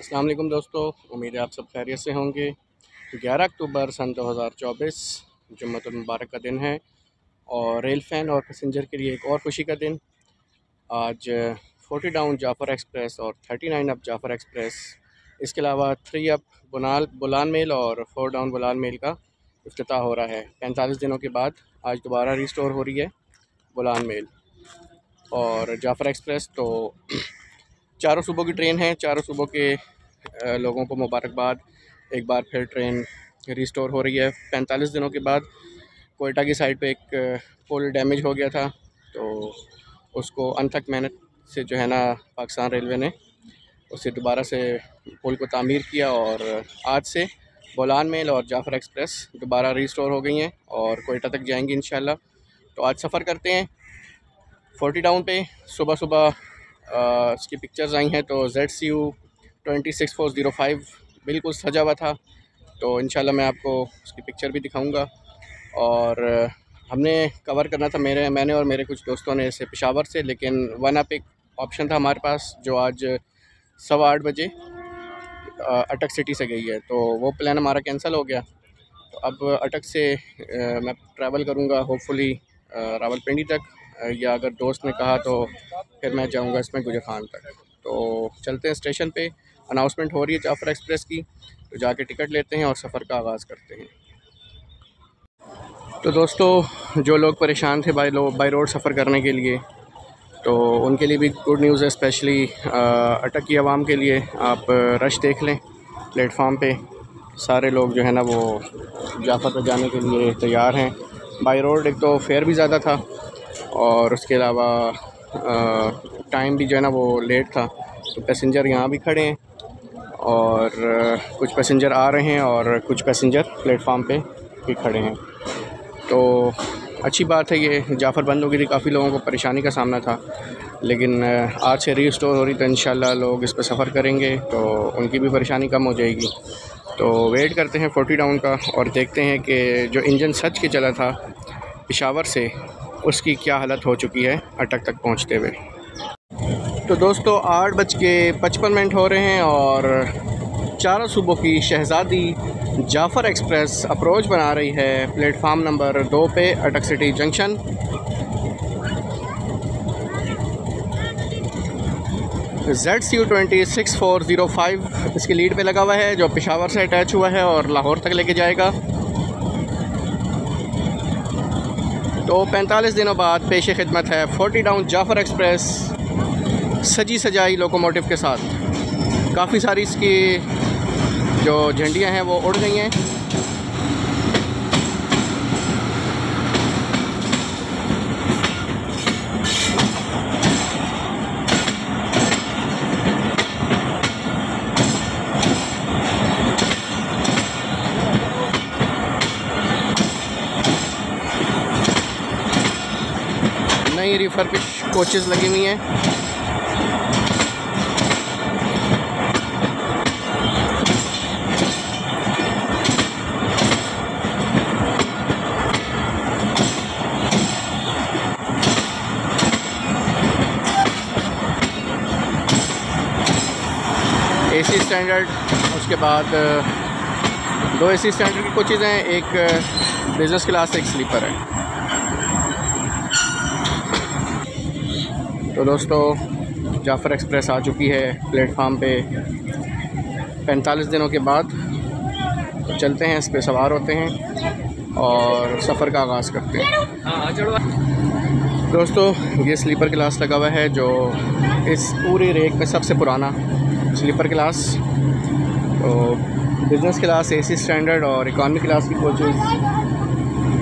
अस्सलाम वालेकुम दोस्तों, उम्मीद है आप सब खैरियत से होंगे। 11 अक्टूबर सन 2024 जुम्मतुल मुबारक का दिन है और रेल फ़ैन और पैसेंजर के लिए एक और खुशी का दिन। आज 40 डाउन जाफ़र एक्सप्रेस और 39 अप जाफ़र एक्सप्रेस, इसके अलावा 3 अप बुलान मेल और 4 डाउन बुलान मेल का इफ्तिताह हो रहा है। 45 दिनों के बाद आज दोबारा रिस्टोर हो रही है बुलान मेल और जाफ़र एक्सप्रेस। तो चारों सूबों की ट्रेन है, चारों सूबों के लोगों को मुबारकबाद। एक बार फिर ट्रेन रिस्टोर हो रही है 45 दिनों के बाद। कोयटा की साइड पे एक पुल डैमेज हो गया था, तो उसको अनथक मेहनत से जो है ना पाकिस्तान रेलवे ने उसे दोबारा से पुल को तामीर किया और आज से बुलान मेल और जाफ़र एक्सप्रेस दोबारा रिस्टोर हो गई हैं और कोयटा तक जाएंगी इंशाल्लाह। तो आज सफ़र करते हैं 40 डाउन पे। सुबह सुबह इसकी पिक्चर्स आई हैं तो ZCU 26405 बिल्कुल सजा हुआ था, तो इंशाल्लाह मैं आपको उसकी पिक्चर भी दिखाऊंगा। और हमने कवर करना था मैंने और मेरे कुछ दोस्तों ने इसे पेशावर से, लेकिन 1 अप एक ऑप्शन था हमारे पास जो आज 8:15 बजे अटक सिटी से गई है, तो वो प्लान हमारा कैंसिल हो गया। तो अब अटक से मैं ट्रैवल करूँगा होपफुली रावलपिंडी तक, या अगर दोस्त ने कहा तो फिर मैं जाऊंगा इसमें गुजर खान तक। तो चलते हैं स्टेशन पे, अनाउंसमेंट हो रही है जाफ़र एक्सप्रेस की, तो जाके टिकट लेते हैं और सफ़र का आगाज़ करते हैं। तो दोस्तों, जो लोग परेशान थे बाई रोड सफ़र करने के लिए, तो उनके लिए भी गुड न्यूज़ है। स्पेशली अटक की आवाम के लिए आप रश देख लें प्लेटफॉर्म पे, सारे लोग जो है ना वो जाफ़र पर जाने के लिए तैयार हैं। बाई रोड एक तो फेयर भी ज़्यादा था और उसके अलावा टाइम भी जो है ना वो लेट था, तो पैसेंजर यहाँ भी खड़े हैं और कुछ पैसेंजर आ रहे हैं और कुछ पैसेंजर प्लेटफॉर्म पे भी खड़े हैं। तो अच्छी बात है, ये जाफ़र बंद हो गई थी, काफ़ी लोगों को परेशानी का सामना था, लेकिन आज से रीस्टोर हो रही, तो इंशाल्लाह लोग इस पर सफ़र करेंगे तो उनकी भी परेशानी कम हो जाएगी। तो वेट करते हैं 40 डाउन का और देखते हैं कि जो इंजन सच के चला था पेशावर से, उसकी क्या हालत हो चुकी है अटक तक पहुंचते हुए। तो दोस्तों 8:55 हो रहे हैं और चारों सूबों की शहज़ादी जाफ़र एक्सप्रेस अप्रोच बना रही है प्लेटफार्म नंबर 2 पे अटक सिटी जंक्शन। ZCU 26405 इसकी लीड पे लगा हुआ है, जो पेशावर से अटैच हुआ है और लाहौर तक लेके जाएगा। तो 45 दिनों बाद पेश खिदमत है 40 डाउन जाफ़र एक्सप्रेस सजी सजाई लोकोमोटिव के साथ। काफ़ी सारी इसकी जो झंडियां हैं वो उड़ गई हैं। नई रिफर्बिश कोचेज़ लगी हुई हैं। AC स्टैंडर्ड, उसके बाद 2 AC स्टैंडर्ड की कोचेज़ हैं, एक बिज़नेस क्लास, एक स्लीपर है। तो दोस्तों जाफ़र एक्सप्रेस आ चुकी है प्लेटफार्म पे 45 दिनों के बाद। तो चलते हैं, इस पे सवार होते हैं और सफ़र का आगाज़ करते हैं। दोस्तों ये स्लीपर क्लास लगा हुआ है, जो इस पूरी रेक में सबसे पुराना स्लीपर क्लास। तो बिज़नेस क्लास, AC स्टैंडर्ड और इकॉनमी क्लास की कोचेज़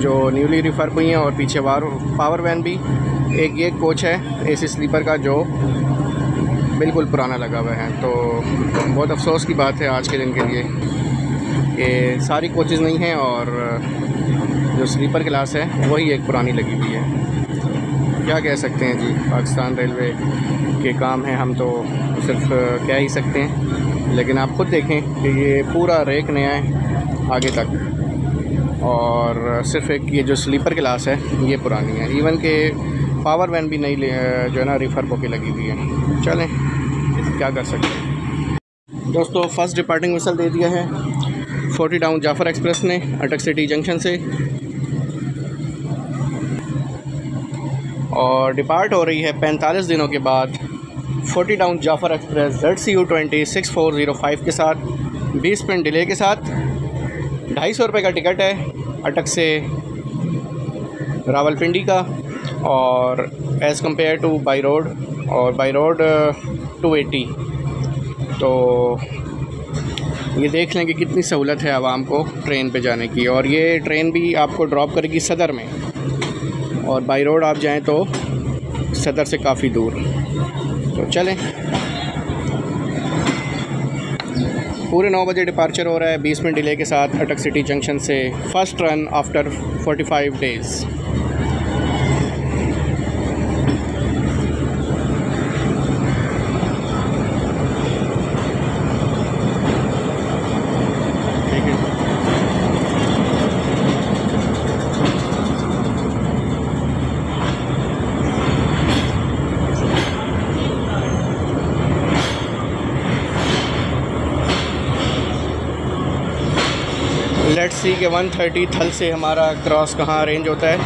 जो न्यूली रिफर्ब हुई हैं, और पीछे पावर वैन भी एक ये कोच है AC स्लीपर का जो बिल्कुल पुराना लगा हुआ है। तो बहुत अफसोस की बात है आज के दिन के लिए कि सारी कोचेज़ नहीं हैं और जो स्लीपर क्लास है वही एक पुरानी लगी हुई है। क्या कह सकते हैं जी, पाकिस्तान रेलवे के काम है, हम तो सिर्फ कह ही सकते हैं। लेकिन आप ख़ुद देखें कि ये पूरा रेक नया है आगे तक, और सिर्फ एक ये जो स्लीपर क्लास है ये पुरानी है। इवन के पावर वैन भी नई जो है ना रिफर्ब होके लगी हुई है। चलें, क्या कर सकते हैं। दोस्तों फर्स्ट डिपार्टिंग विसल दे दिया है 40 डाउन जाफ़र एक्सप्रेस ने अटक सिटी जंक्शन से, और डिपार्ट हो रही है 45 दिनों के बाद 40 डाउन जाफ़र एक्सप्रेस ZCU20 6405 के साथ 20 मिनट डिले के साथ। 250 रुपये का टिकट है अटक से रावलपिंडी का, और as compare two by road, और बाई रोड 280। तो ये देख लें कि कितनी सहूलत है आवाम को ट्रेन पे जाने की। और ये ट्रेन भी आपको ड्रॉप करेगी सदर में, और बाई रोड आप जाएं तो सदर से काफ़ी दूर। तो चलें, पूरे 9 बजे डिपार्चर हो रहा है 20 मिनट डिले के साथ अटक सिटी जंक्शन से, first run after 45 days. Let's see के 130 थल से हमारा क्रॉस कहाँ अरेंज होता है।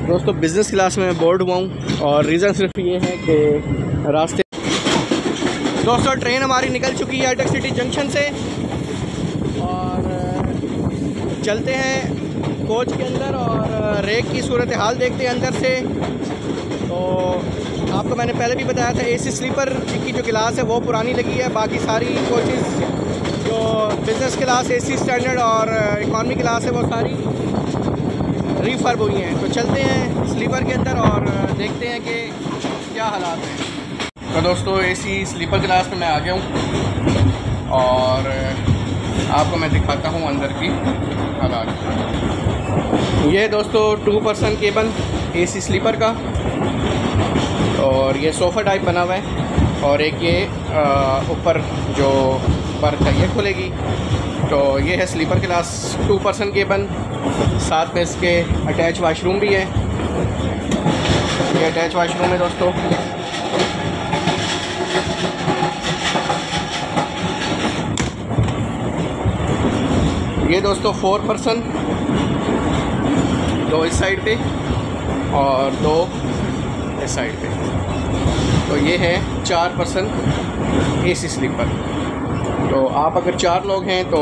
दोस्तों बिज़नेस क्लास में बोर्ड हुआ हूँ, और रीज़न सिर्फ ये है कि रास्ते। दोस्तों ट्रेन हमारी निकल चुकी है अटक सिटी जंक्शन से, और चलते हैं कोच के अंदर और रेक की सूरत हाल देखते हैं अंदर से। तो आपको मैंने पहले भी बताया था AC स्लीपर की जो क्लास है वो पुरानी लगी है, बाकी सारी कोचेज़ जो बिज़नेस क्लास AC स्टैंडर्ड और इकॉनमी क्लास है वो सारी रिफर्ब हुई हैं। तो चलते हैं स्लीपर के अंदर और देखते हैं कि क्या हालात हैं। तो दोस्तों AC स्लीपर क्लास में मैं आ गया हूँ, और आपको मैं दिखाता हूँ अंदर की हालात। ये दोस्तों 2 पर्सन केबल AC स्लीपर का, और ये सोफ़ा टाइप बना हुआ है, और एक ये ऊपर जो बर्थ है ये खुलेगी। तो ये है स्लीपर क्लास 2 पर्सन केबल, साथ में इसके अटैच वाशरूम भी है। ये अटैच वाशरूम है दोस्तों। ये दोस्तों 4 पर्सन, 2 इस साइड पे और 2 इस साइड पे। तो ये है 4 पर्सन AC स्लीपर। तो आप अगर 4 लोग हैं तो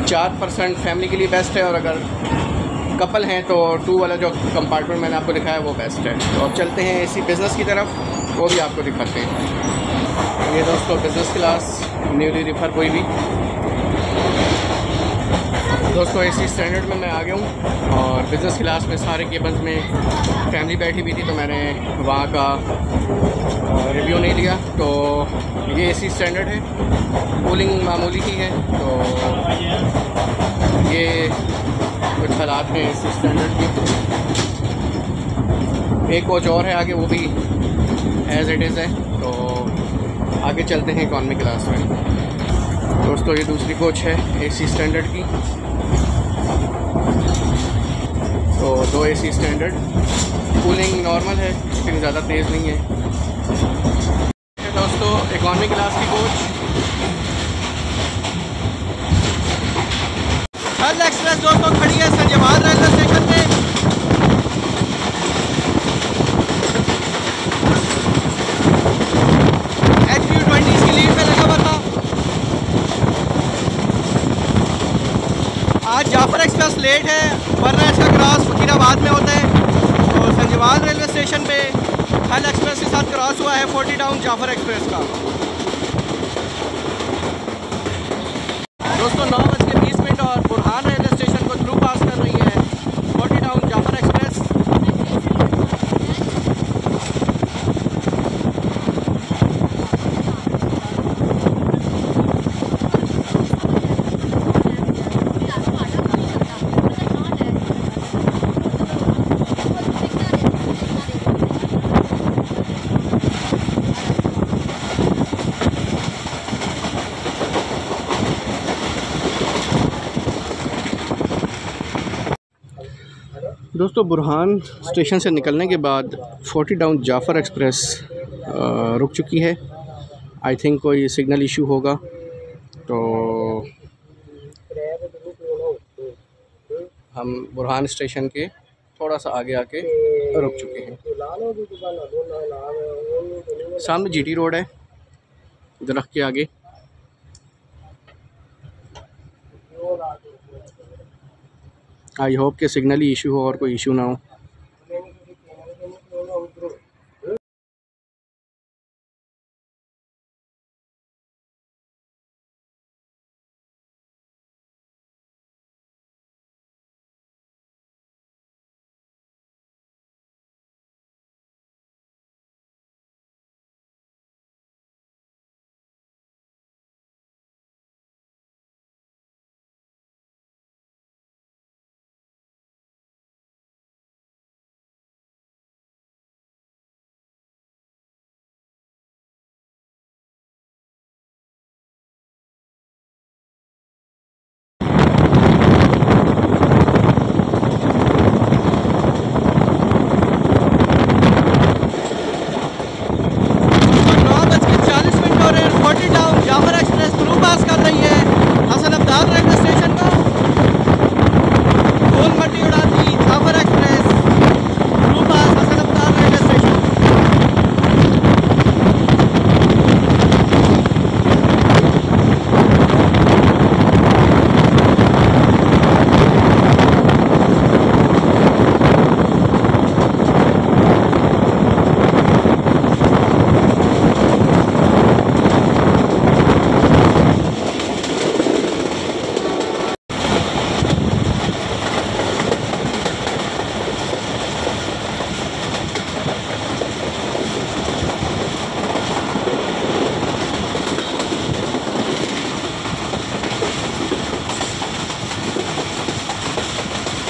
4% फैमिली के लिए बेस्ट है, और अगर कपल हैं तो 2 वाला जो कंपार्टमेंट मैंने आपको दिखाया वो बेस्ट है। तो अब चलते हैं AC बिज़नेस की तरफ, वो भी आपको दिखाते हैं। ये दोस्तों बिज़नेस क्लास न्यूली रिफर हुई भी। दोस्तों AC स्टैंडर्ड में मैं आ गया हूँ, और बिज़नेस क्लास में सारे केबल्स में फैमिली बैठी हुई थी, तो मैंने वहाँ का रिव्यू नहीं लिया। तो ये AC स्टैंडर्ड है, कूलिंग मामूली ही है। तो ये कुछ हालात हैं AC स्टैंडर्ड के। एक कोच और है आगे, वो भी एज़ इट इज़ है। तो आगे चलते हैं इकॉनमी क्लास में। दोस्तों ये दूसरी कोच है AC स्टैंडर्ड की। तो 2 AC स्टैंडर्ड, कूलिंग नॉर्मल है, इतनी ज़्यादा तेज़ नहीं है। दोस्तों इकॉनमी क्लास की कोच हल एक्सप्रेस दोस्तों खड़ी है संजवाल रेलवे स्टेशन पे। HCU20 की लीड में लगा हुआ था। आज जाफ़र एक्सप्रेस लेट है, वरना इसका क्रॉस फकीराबाद में होता है। तो संजवाल रेलवे स्टेशन पे हल एक्सप्रेस के साथ क्रॉस हुआ है 40 डाउन जाफ़र एक्सप्रेस का। दोस्तों 9:20 और बुरहान रेलवे स्टेशन को थ्रू पास कर रही है 40 डाउन जाफ़र एक्सप्रेस। दोस्तों बुरहान स्टेशन से निकलने के बाद 40 डाउन जाफ़र एक्सप्रेस रुक चुकी है। आई थिंक कोई सिग्नल इशू होगा, तो हम बुरहान स्टेशन के थोड़ा सा आगे आके रुक चुके हैं। सामने जीटी रोड है दरख्त के आगे। आई होप कि सिग्नल ही इशू हो और कोई इशू ना हो।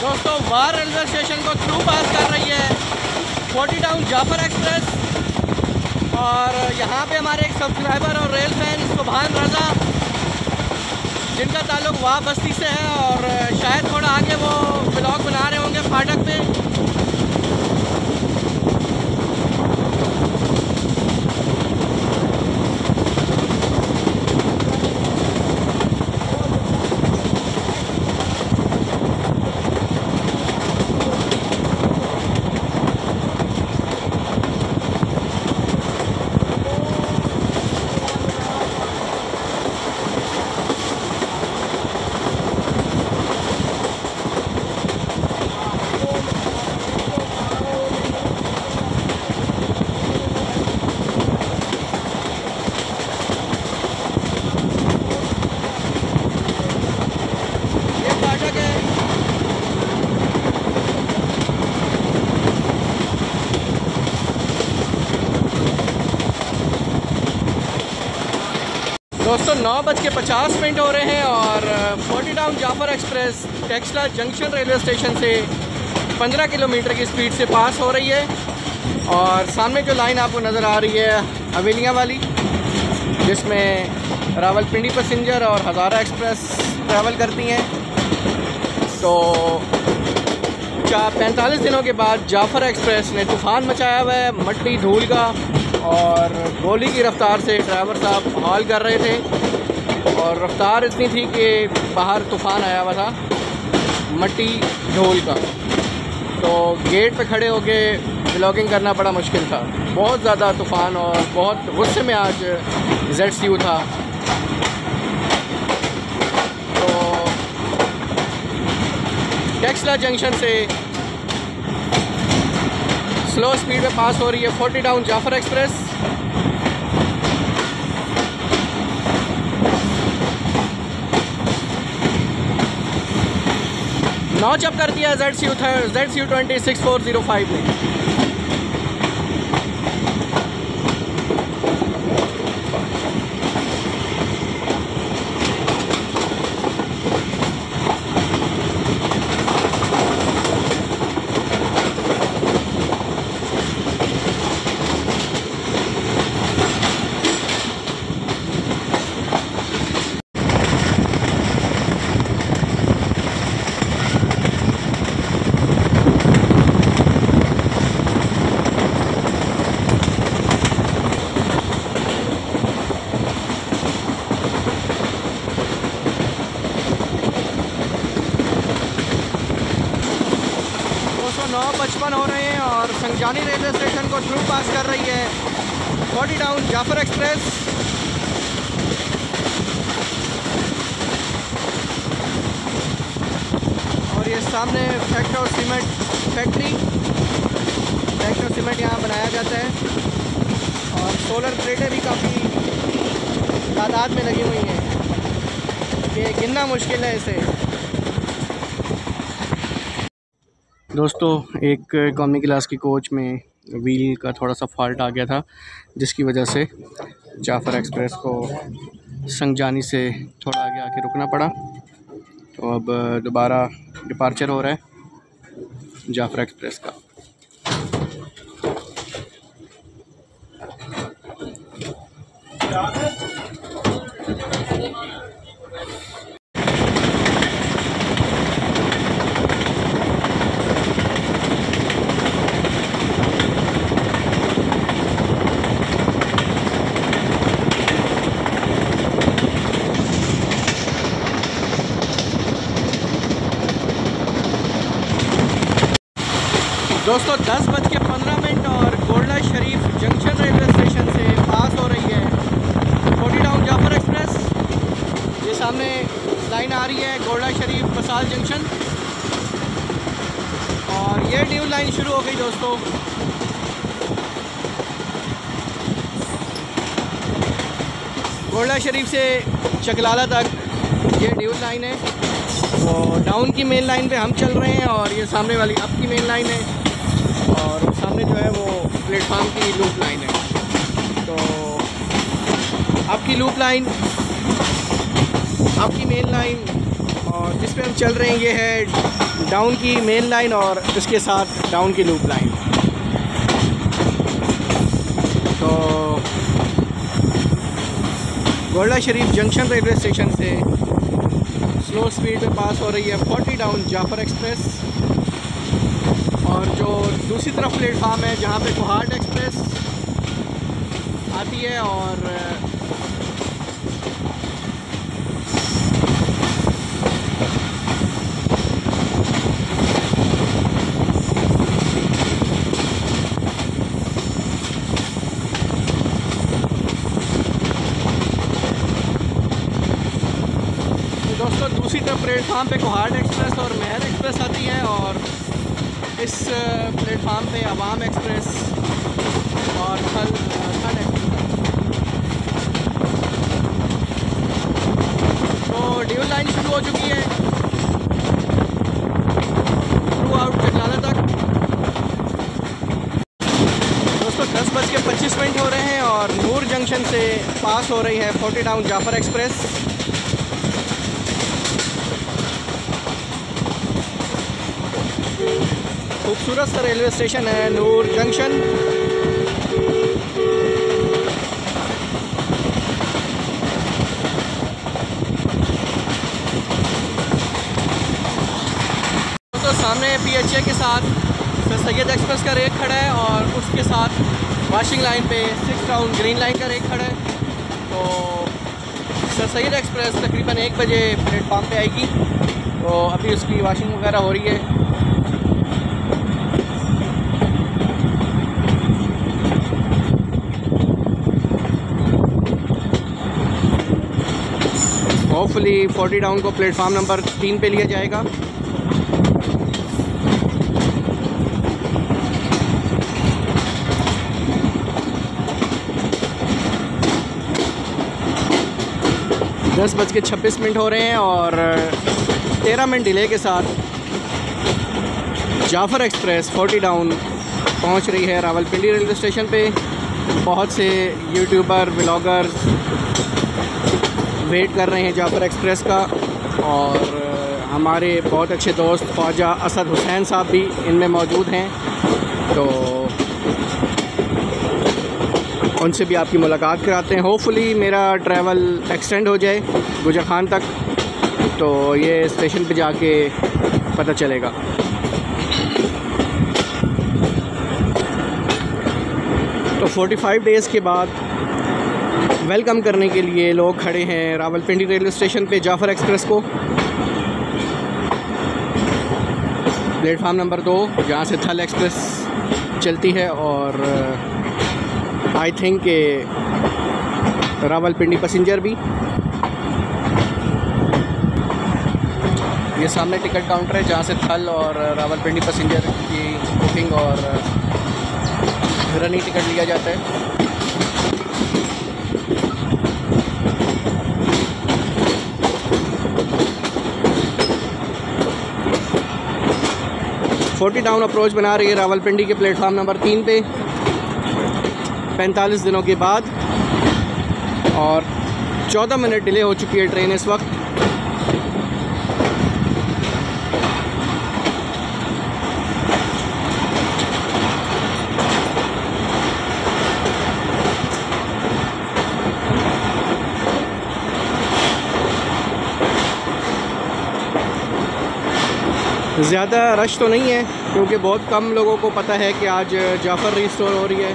दोस्तों वार रेलवे स्टेशन को थ्रू पास कर रही है 40 डाउन जाफ़र एक्सप्रेस। और यहाँ पे हमारे एक सब्सक्राइबर और रेल फैन सुभान रज़ा, जिनका ताल्लुक वाह बस्ती से है, और शायद थोड़ा आगे वो ब्लॉग बना रहे होंगे फाटक पे। दोस्तों 9:50 हो रहे हैं और 40 down Jafar express Taxila junction railway station से 15 किलोमीटर की स्पीड से पास हो रही है। और सामने जो लाइन आपको नज़र आ रही है हवेलियाँ वाली, जिसमें रावलपिंडी पैसेंजर और हज़ारा एक्सप्रेस ट्रैवल करती हैं। तो 45 दिनों के बाद जाफ़र एक्सप्रेस ने तूफ़ान मचाया हुआ है मट्टी धूल का, और गोली की रफ़्तार से ड्राइवर साहब हॉल कर रहे थे, और रफ़्तार इतनी थी कि बाहर तूफ़ान आया हुआ था मट्टी धूल का। तो गेट पे खड़े होके व्लॉगिंग करना बड़ा मुश्किल था, बहुत ज़्यादा तूफ़ान, और बहुत गुस्से में आज ZCU था। तो टेक्सला जंक्शन से स्लो स्पीड में पास हो रही है 40 down Jafar express. Notch up कर दिया ZCU 206405 ने। संजानी रेलवे स्टेशन को थ्रू पास कर रही है 40 डाउन जाफर एक्सप्रेस। और ये सामने factor cement factory, factor cement यहाँ बनाया जाता है। और सोलर प्लेटें भी काफ़ी तादाद में लगी हुई हैं, ये गिनना मुश्किल है इसे। दोस्तों, एक इकॉनमी क्लास की कोच में व्हील का थोड़ा सा फॉल्ट आ गया था, जिसकी वजह से जाफर एक्सप्रेस को संजानी से थोड़ा आगे आके रुकना पड़ा। तो अब दोबारा डिपार्चर हो रहा है जाफर एक्सप्रेस का। दोस्तों 10:15 और गोल्डा शरीफ जंक्शन रेलवे स्टेशन से पास हो रही है 40 डाउन जाफर एक्सप्रेस। ये सामने लाइन आ रही है गोल्डा शरीफ मसाल जंक्शन, और ये न्यू लाइन शुरू हो गई दोस्तों। गोल्डा शरीफ से चकलाला तक ये न्यू लाइन है। तो डाउन की मेन लाइन पे हम चल रहे हैं, और ये सामने वाली अप की मेन लाइन है, और सामने जो है वो प्लेटफार्म की लूप लाइन है। तो आपकी लूप लाइन, आपकी मेन लाइन, और जिस पे हम चल रहे हैं ये है डाउन की मेन लाइन और इसके साथ डाउन की लूप लाइन। तो गोल्डा शरीफ जंक्शन रेलवे स्टेशन से स्लो स्पीड में पास हो रही है 40 डाउन जाफर एक्सप्रेस। और जो दूसरी तरफ प्लेटफार्म है जहाँ पे कोहाट एक्सप्रेस आती है, और दोस्तों दूसरी तरफ प्लेटफार्म पे कोहाट एक्सप्रेस और मेहर एक्सप्रेस आती है, और इस प्लेटफार्म पे अवाम एक्सप्रेस और थर्ड एक्सप्रेस। तो ड्यूल लाइन शुरू हो चुकी है थ्रू आउट चकलाला तक। दोस्तों 10:25 हो रहे हैं और नूर जंक्शन से पास हो रही है 40 डाउन जाफर एक्सप्रेस। खूबसूरत सा रेलवे स्टेशन है नूर जंक्शन। तो सामने PHA के साथ सर सैयद एक्सप्रेस का रेक खड़ा है, और उसके साथ वाशिंग लाइन पे 6 डाउन ग्रीन लाइन का रेक खड़ा है। तो सर सैयद एक्सप्रेस तकरीबन 1 बजे प्लेटफार्म पे आएगी। तो अभी उसकी वाशिंग वगैरह हो रही है। होपफुली 40 डाउन को प्लेटफार्म नंबर 3 पे लिया जाएगा। दस बज के 26 मिनट हो रहे हैं और 13 मिनट डिले के साथ जाफर एक्सप्रेस 40 डाउन पहुंच रही है रावलपिंडी रेलवे स्टेशन पे। बहुत से यूट्यूबर व्लॉगर वेट कर रहे हैं जाफर एक्सप्रेस का, और हमारे बहुत अच्छे दोस्त ख्वाजा असद हुसैन साहब भी इनमें मौजूद हैं। तो उनसे भी आपकी मुलाकात कराते हैं। होपफुली मेरा ट्रैवल एक्सटेंड हो जाए गुजर खान तक, तो ये स्टेशन पे जाके पता चलेगा। तो 45 डेज़ के बाद वेलकम करने के लिए लोग खड़े हैं रावलपिंडी रेलवे स्टेशन पे जाफर एक्सप्रेस को। प्लेटफार्म नंबर 2 जहाँ से थल एक्सप्रेस चलती है और आई थिंक के रावलपिंडी पैसेंजर भी। ये सामने टिकट काउंटर है जहाँ से थल और रावलपिंडी पैसेंजर की बुकिंग और रनिंग टिकट लिया जाता है। फोर्टी टाउन अप्रोच बना रही है रावलपिंडी के प्लेटफार्म नंबर 3 पे 45 दिनों के बाद, और 14 मिनट डिले हो चुकी है ट्रेन इस वक्त। ज़्यादा रश तो नहीं है क्योंकि बहुत कम लोगों को पता है कि आज जाफ़र रिस्टोर हो रही है।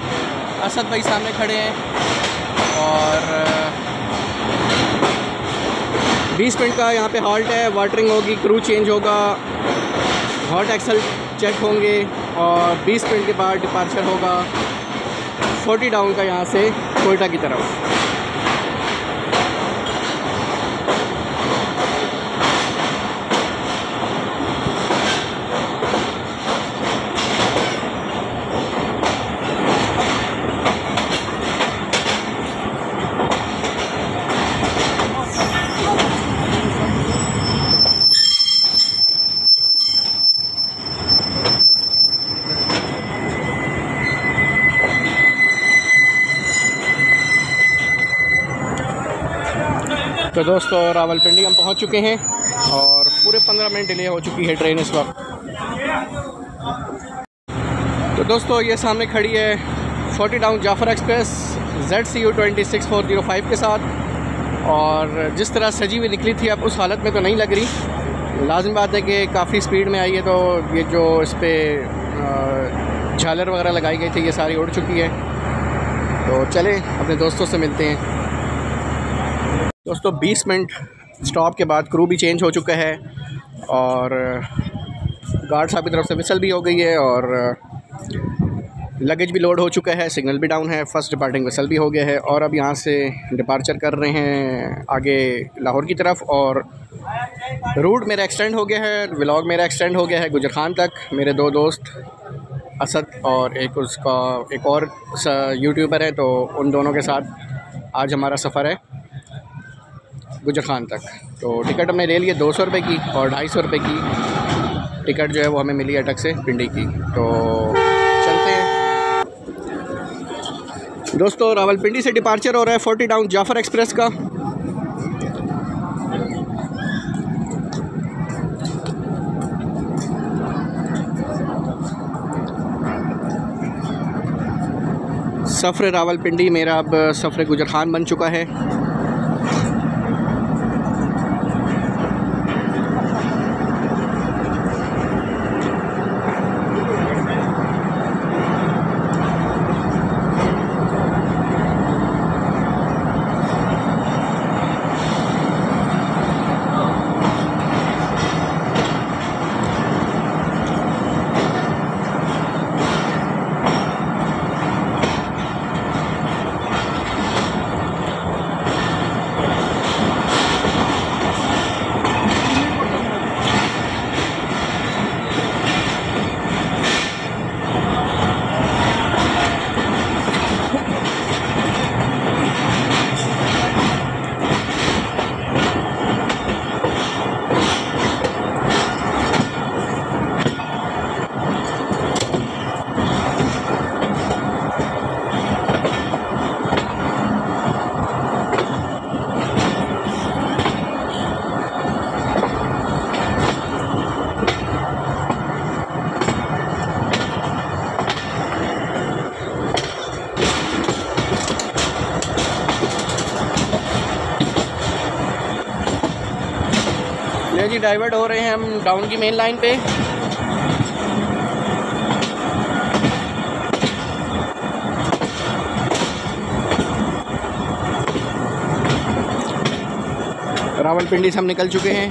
असद भाई सामने खड़े हैं और 20 मिनट का यहाँ पे हॉल्ट है। वाटरिंग होगी, क्रू चेंज होगा, हॉट एक्सल चेक होंगे और 20 मिनट के बाद डिपार्चर होगा 40 टाउन का यहाँ से कोयटा की तरफ। तो दोस्तों रावलपिंडी हम पहुंच चुके हैं और पूरे 15 मिनट डिले हो चुकी है ट्रेन इस वक्त। तो दोस्तों ये सामने खड़ी है 40 टाउन जाफ़र एक्सप्रेस ZCU 26405 के साथ, और जिस तरह सजी हुई निकली थी अब उस हालत में तो नहीं लग रही। लाज़िम बात है कि काफ़ी स्पीड में आई है, तो ये जो इस पर झालर वगैरह लगाई गई थी ये सारी उड़ चुकी है। तो चलें अपने दोस्तों से मिलते हैं। दोस्तों 20 मिनट स्टॉप के बाद क्रू भी चेंज हो चुका है और गार्ड साहब की तरफ से विसल भी हो गई है और लगेज भी लोड हो चुका है, सिग्नल भी डाउन है, फर्स्ट डिपार्टिंग विसल भी हो गया है और अब यहाँ से डिपार्चर कर रहे हैं आगे लाहौर की तरफ। और रूट मेरा एक्सटेंड हो गया है, व्लॉग मेरा एक्सटेंड हो गया है गुजर खान तक। मेरे दो दोस्त असद और एक और यूट्यूबर है, तो उन दोनों के साथ आज हमारा सफ़र है गुजर खान तक। तो टिकट हमने ले ली है 200 रुपये की और 250 रुपये की टिकट जो है वो हमें मिली है अटक से पिंडी की। तो चलते हैं दोस्तों। रावलपिंडी से डिपार्चर हो रहा है 40 टाउन जाफ़र एक्सप्रेस का। सफ़र रावलपिंडी मेरा अब सफ़र गुजर खान बन चुका है। जी डाइवर्ट हो रहे हैं हम डाउन की मेन लाइन पे। रावलपिंडी से हम निकल चुके हैं।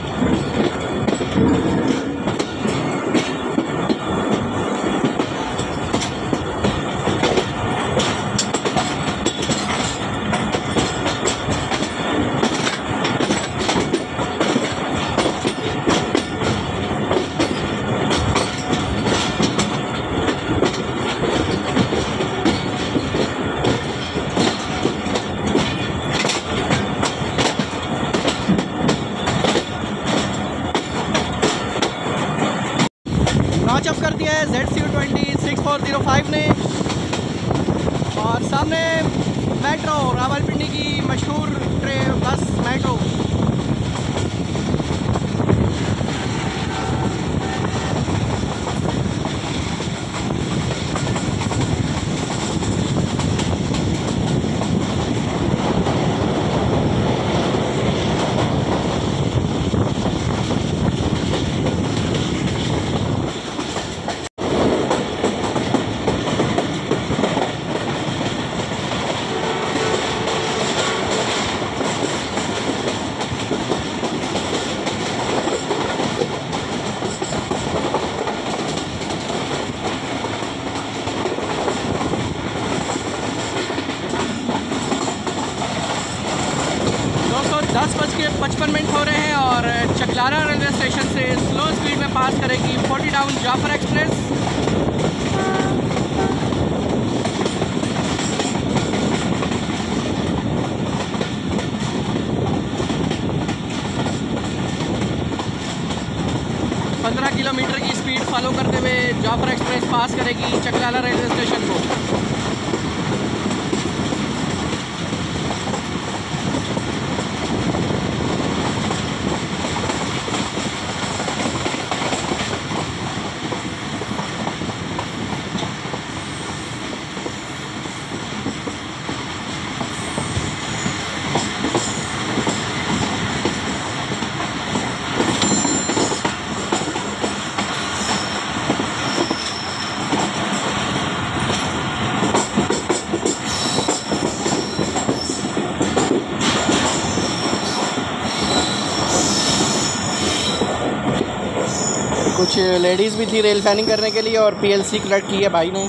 कैचअप कर दिया है ZCU-20 6405 ने। और सामने मेट्रो, रावलपिंडी की मशहूर ट्रेन बस मेट्रो। हो रहे हैं और चकलारा रेलवे स्टेशन से स्लो स्पीड में पास करेगी 40 डाउन जाफर एक्सप्रेस। किलोमीटर की स्पीड फॉलो करते हुए जाफर एक्सप्रेस पास करेगी चकलारा रेलवे स्टेशन को। कुछ लेडीज़ भी थी रेल फैनिंग करने के लिए और पीएलसी कलेक्ट की है भाई ने।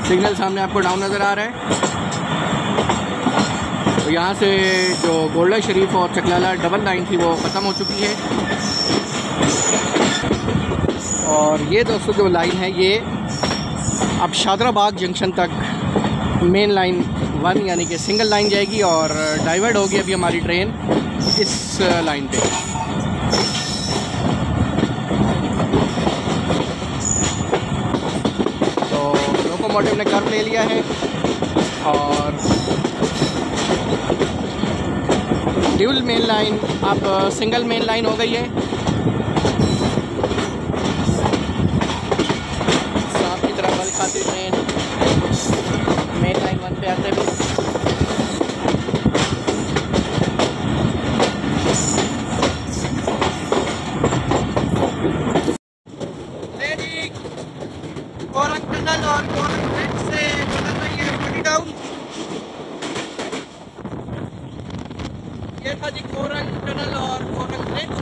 सिग्नल सामने आपको डाउन नज़र आ रहा है। तो यहाँ से जो गोल्डा शरीफ और चकलाला डबल लाइन थी वो ख़त्म हो चुकी है। और ये दोस्तों जो लाइन है ये अब शादराबाग जंक्शन तक मेन लाइन 1 यानी कि सिंगल लाइन जाएगी और डाइवर्ट होगी अभी हमारी ट्रेन इस लाइन पे। तो लोकोमोटिव ने कर्व ले लिया है और ड्यूल मेन लाइन अब सिंगल मेन लाइन हो गई है। साफ की तरफ बल खाती ट्रेन मेन लाइन 1 पे आते हुए। ये था जी कोरंग टनल और कोरंग ब्रिज।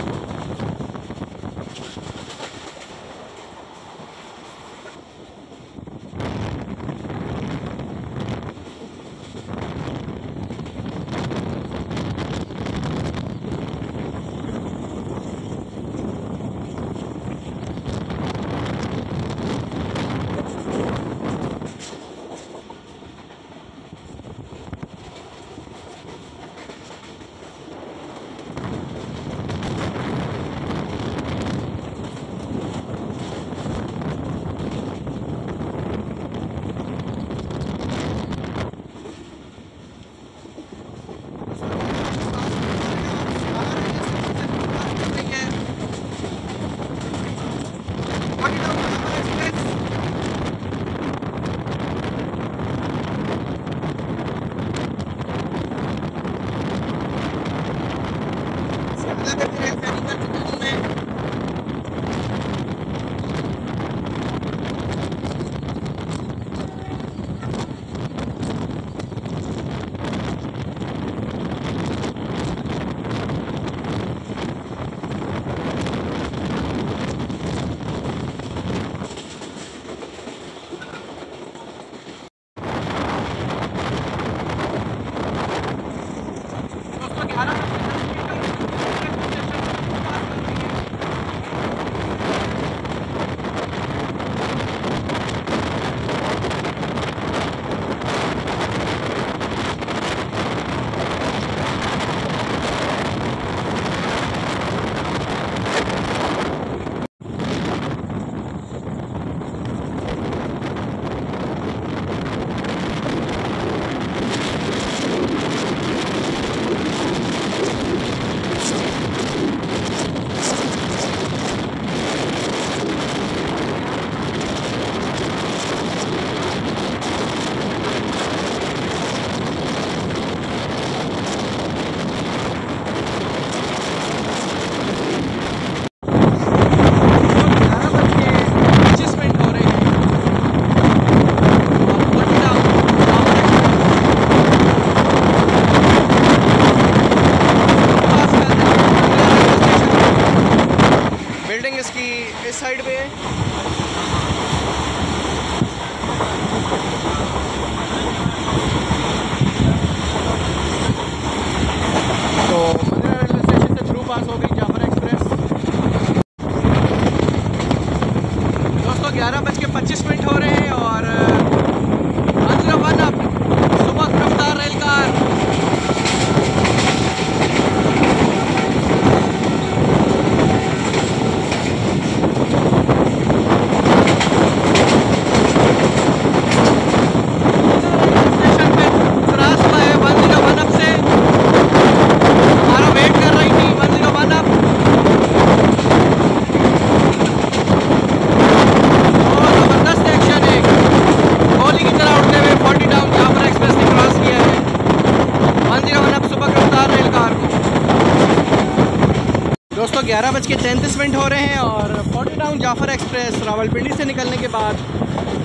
दोस्तों 11:33 हो रहे हैं और 40 टाउन जाफ़र एक्सप्रेस रावलपिंडी से निकलने के बाद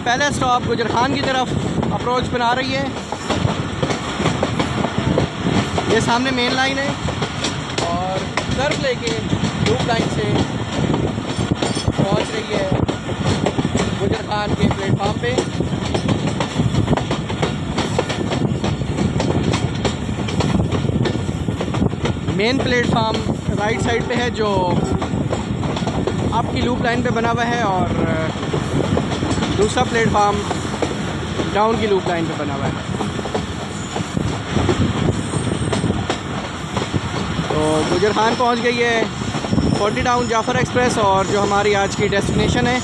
पहला स्टॉप गुजरखान की तरफ अप्रोच बना रही है। ये सामने मेन लाइन है और कर्व लेके लूप लाइन से पहुंच रही है गुजरखान के प्लेटफार्म पे। मेन प्लेटफार्म राइट साइड पे है जो आपकी लूप लाइन पे बना हुआ है और दूसरा प्लेटफार्म डाउन की लूप लाइन पे बना हुआ है। तो गुजरखान पहुंच गई है 40 टाउन जाफ़र एक्सप्रेस और जो हमारी आज की डेस्टिनेशन है,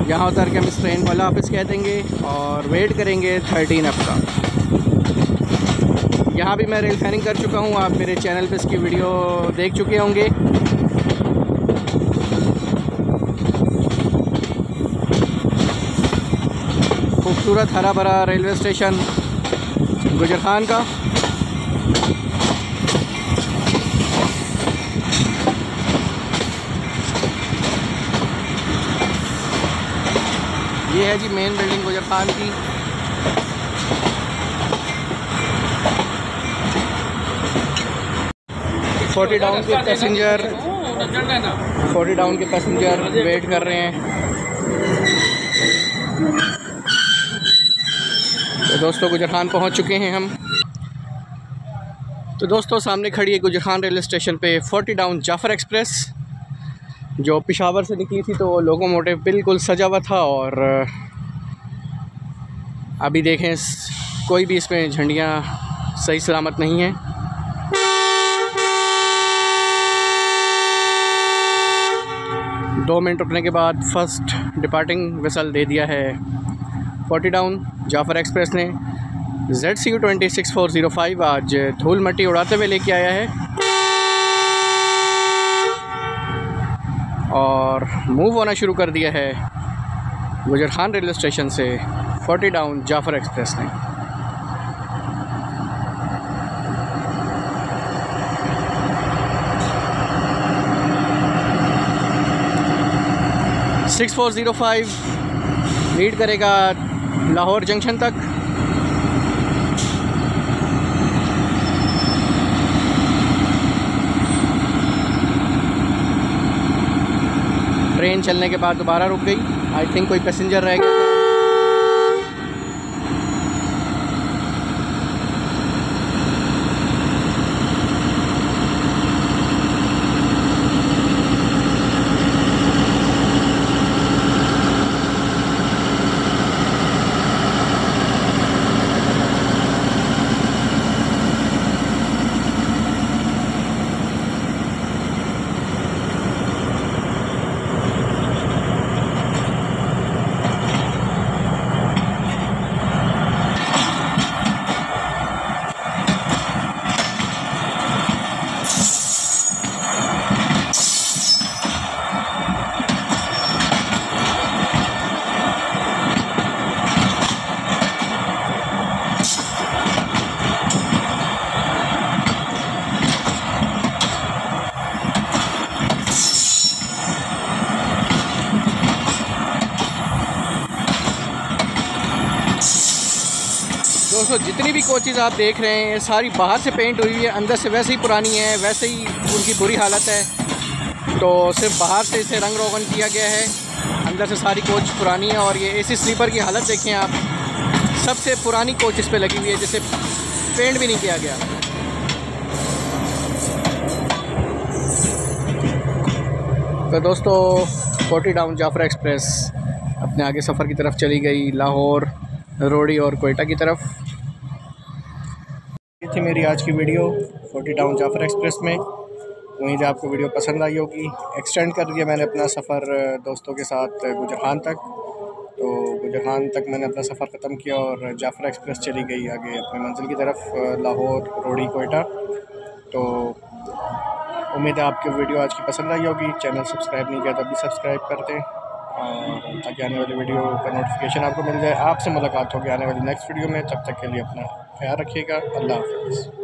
यहाँ उतर के हम इस ट्रेन को अल्लाह हाफ़िज़ कह देंगे और वेट करेंगे 13F का। यहाँ भी मैं रेल फैनिंग कर चुका हूँ, आप मेरे चैनल पे इसकी वीडियो देख चुके होंगे। खूबसूरत हरा भरा रेलवे स्टेशन गुजरखान का। ये है जी मेन बिल्डिंग गुजरखान की। फोर्टी डाउन के पैसेंजर वेट कर रहे हैं। तो दोस्तों गुजरखान पहुंच चुके हैं हम। तो दोस्तों सामने खड़ी है गुजरखान रेलवे स्टेशन पे 40 डाउन जाफ़र एक्सप्रेस जो पेशावर से निकली थी। तो लोकोमोटिव बिल्कुल सजा हुआ था और अभी देखें कोई भी इसमें झंडियाँ सही सलामत नहीं हैं। दो मिनट रुकने के बाद फर्स्ट डिपार्टिंग विसल दे दिया है 40 डाउन जाफ़र एक्सप्रेस ने। ZCU 26405 आज धूल मट्टी उड़ाते हुए लेके आया है और मूव होना शुरू कर दिया है गुजरखान रेलवे स्टेशन से 40 डाउन जाफ़र एक्सप्रेस ने। (6405) लीड करेगा लाहौर जंक्शन तक। ट्रेन चलने के बाद दोबारा रुक गई। आई थिंक कोई पैसेंजर रह गया था। दोस्तों जितनी भी कोचेज़ आप देख रहे हैं सारी बाहर से पेंट हुई है, अंदर से वैसे ही पुरानी है, वैसे ही उनकी बुरी हालत है। तो सिर्फ बाहर से इसे रंग रोगन किया गया है, अंदर से सारी कोच पुरानी है। और ये AC स्लीपर की हालत देखें आप, सबसे पुरानी कोच इस पर लगी हुई है जिसे पेंट भी नहीं किया गया। तो दोस्तों 40 डाउन जाफ़र एक्सप्रेस अपने आगे सफ़र की तरफ चली गई, लाहौर, रोडी और कोयटा की तरफ। ये थी मेरी आज की वीडियो 40 टाउन जाफ़र एक्सप्रेस में। उम्मीद है आपको वीडियो पसंद आई होगी। एक्सटेंड कर दिया मैंने अपना सफ़र दोस्तों के साथ गुजरखान तक। तो गुजरखान तक मैंने अपना सफ़र ख़त्म किया और जाफ़र एक्सप्रेस चली गई आगे अपनी मंजिल की तरफ, लाहौर, रोडी, कोयटा। तो उम्मीद है आपको वीडियो आज की पसंद आई होगी। चैनल सब्सक्राइब नहीं किया तो अभी सब्सक्राइब कर दें और ताकि आने वाली वीडियो का नोटिफिकेशन आपको मिल जाए। आपसे मुलाकात होगी आने वाली नेक्स्ट वीडियो में। तब तक के लिए अपना ख्याल रखिएगा। अल्लाह हाफ़िज़।